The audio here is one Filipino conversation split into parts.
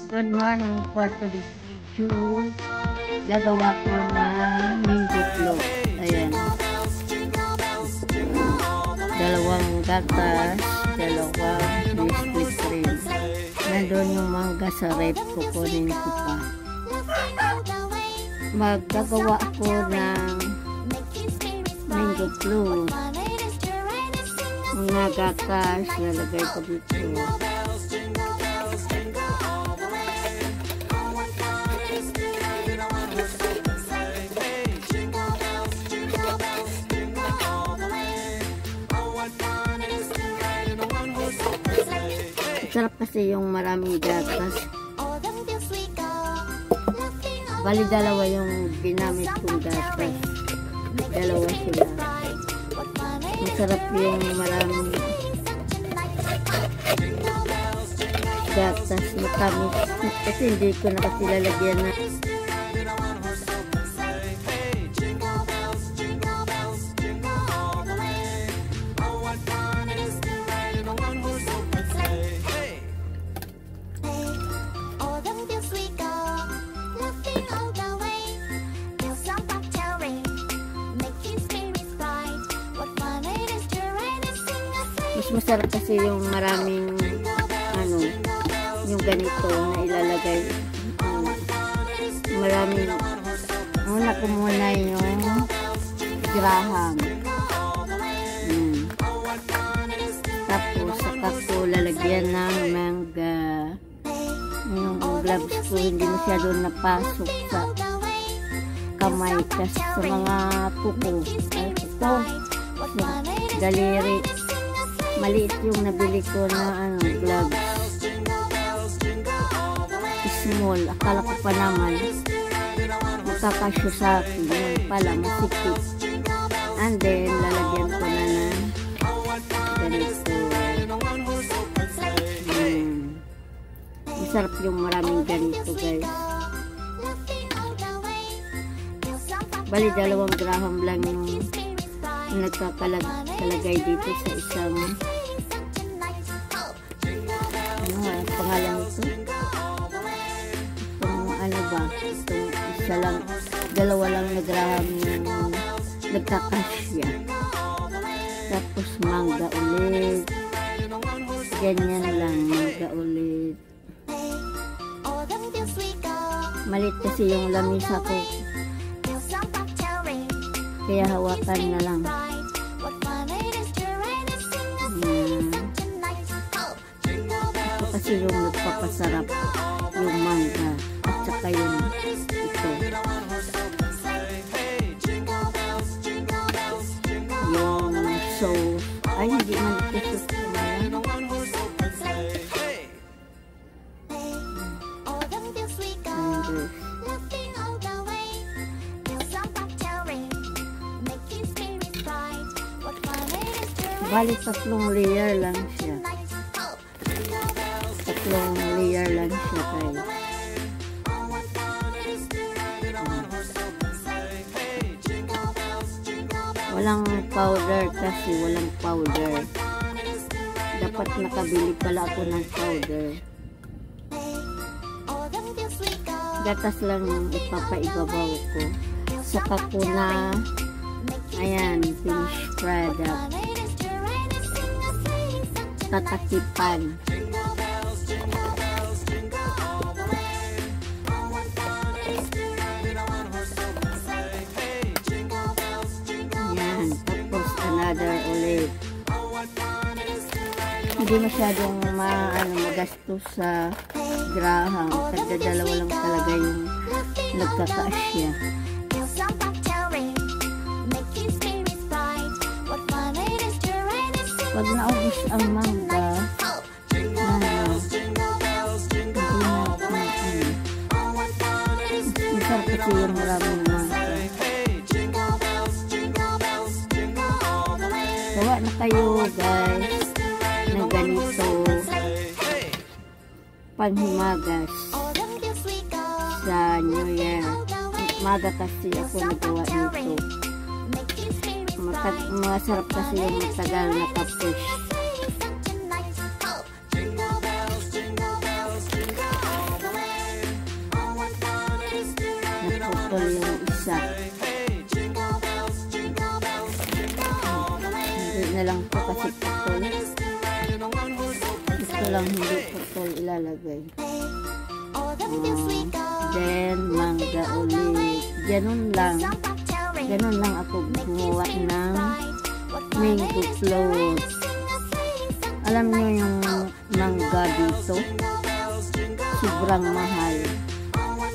Good morning for today's video. Gagawa ko ng mango float. Ayan. Dalawang gatas, dalawang biscuit cream. Nandun yung mangga sa rep, kukunin ko pa. Magagawa ako ng mango float. Mga gatas, lalagay ko dito. Sarap kasi yung maraming gatas. Bali dalawa yung ginamit kong gatas. Dalawa sila. Masarap yung maraming gatas. Matamis. Kasi hindi ko na kasi lalagyan na mas masarap kasi yung maraming yung ganito na ilalagay maraming una ko muna yung graham tapos saka ko lalagyan ng mangga. Yung gloves ko hindi masyado napasok sa kamay kasi sa mga kuko daliri. Maliit yung nabili ko na gloves. Small. Akala ko pa naman magkakasya sa akin. Yung pala masikip. And then lalagyan ko na ng ganito. Masarap yung maraming ganito guys. Bali 2 graham lang yung nagkakalagay dito sa isang pangalan ito itong isa lang 2 lang na graham yung nagkakasya. Tapos mangga ulit ganyan lang, mangga ulit. Malit kasi yung lamisa ko kaya hawakan na lang. Ito kasi yung nagpapasarap yung mangga at saka yung ito yung sauce ay hindi man ito bali 3 layer lang siya. 3 layer lang siya guys. Walang powder kasi walang powder. Dapat nakabili pala ako ng powder. Gatas lang yung ipapaibabaw ko. Saka ko na ayan, finished product. Tatakipan. Yan. Tapos another ulit. Hindi masyadong magastos sa graham. Tagdadalawa lang talaga yung nagkakaasya. Pag naubos ang mangga, hindi na masarap kasi yung maraming mangga. Gawa na kayo guys ng ganito panghimagas sa New Year. Maga kasi ako nagawa nito. Masarap kasi yung matagal na push. putol yung isa. Hindi na lang po kasi putol. Ito lang hindi putol ilalagay. Then mangga ulit. Ganun lang ako gumawa ng mango float. Alam niyo yung mangga dito, sobrang mahal.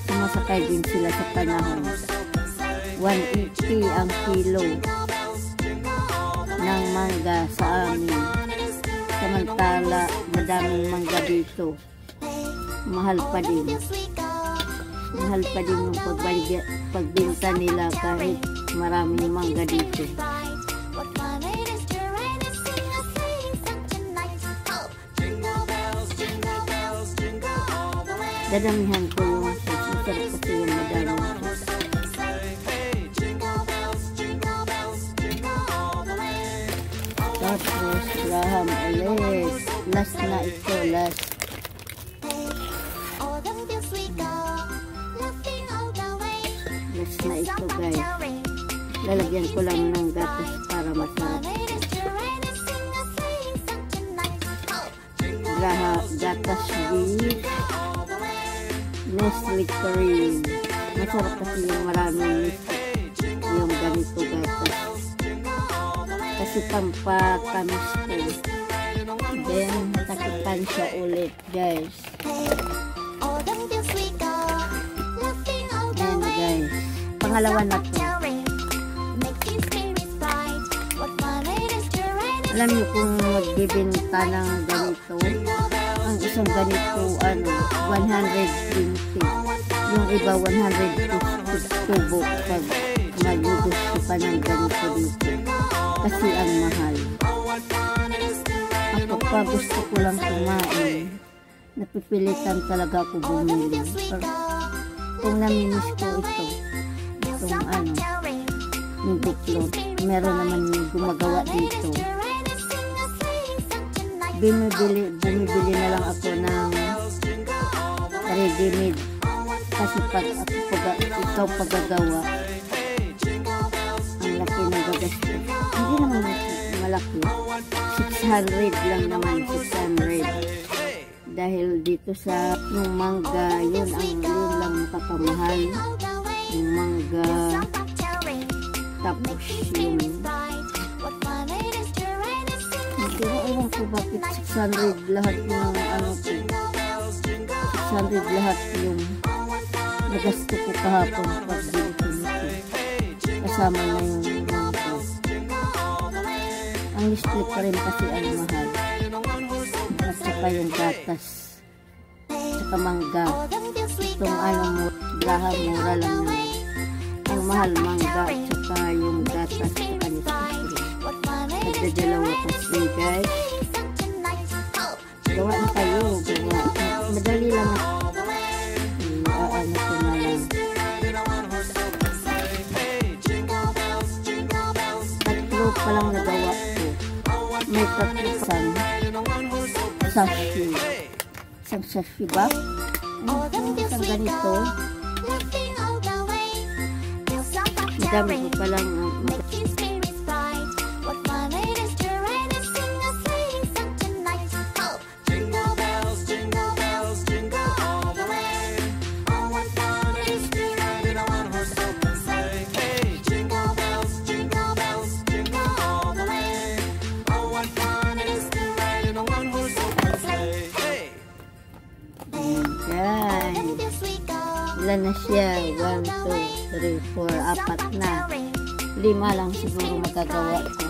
Sumasakay din sila sa panahon. 180 ang kilo ng mangga sa amin. Samantala, madaming mangga dito. Mahal pa din. Mahal pa din yung pagbinta nila kahit maraming mangga dito. Dadamihan ko yung sauce. Masarap kasi yung madaming sauce. Tapos, graham ulit. Last na ito, last. Last na ito, guys. Lalagyan ko lang ng gatas para masarap. Gatas with Nestle cream. Masarap kasi yung maraming yung ganito gatas. Kasi pampatamis ko. Then, takipan siya ulit, guys. Ayan, guys. Pangalawa na to. Alam niyo kung magbibenta ng ganito, ang isang ganito, 120. Yung iba, 150 tubo pag mag-gusto pa ng ganito dito. Kasi ang mahal. Ako pa, gusto ko lang kumain. Napipilitan talaga ako bumili. Pero kung namimiss ko itong mango float, meron naman yung gumagawa dito. Bumibili na lang ako ng ready-made. Kasi pag ikaw paggagawa, ang laki ng gagastos. Hindi naman malaki. 600 lang naman, 600. Dahil dito sa yung mangga, yun lang makakamahal. Yung mangga, tapos yung pero ewan ko bakit 600 lahat ng ko. 600 lahat yung nagasto ko kahapon pagbili ko nito. Kasama na yung mangga. Ang Nestle pa rin kasi ang mahal. At saka yung gatas. Saka mangga. Itong graham mura lang naman. Ang mahal mangga at saka yung gatas saka Nestle. Nagdadalawa kasi, guys. Gawa na kayo. Gawa. Madali lang. Ano ko na lang. Tatlo pa lang nagawa ko. May tatlusan. Sashi. Isang sashi ba? Isang ganito. Madami ko pa lang ilan na siya? 1, 2, 3, 4, 4 na. 5 lang siguro magagawa ko.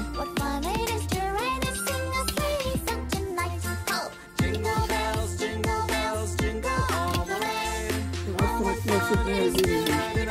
May signal din.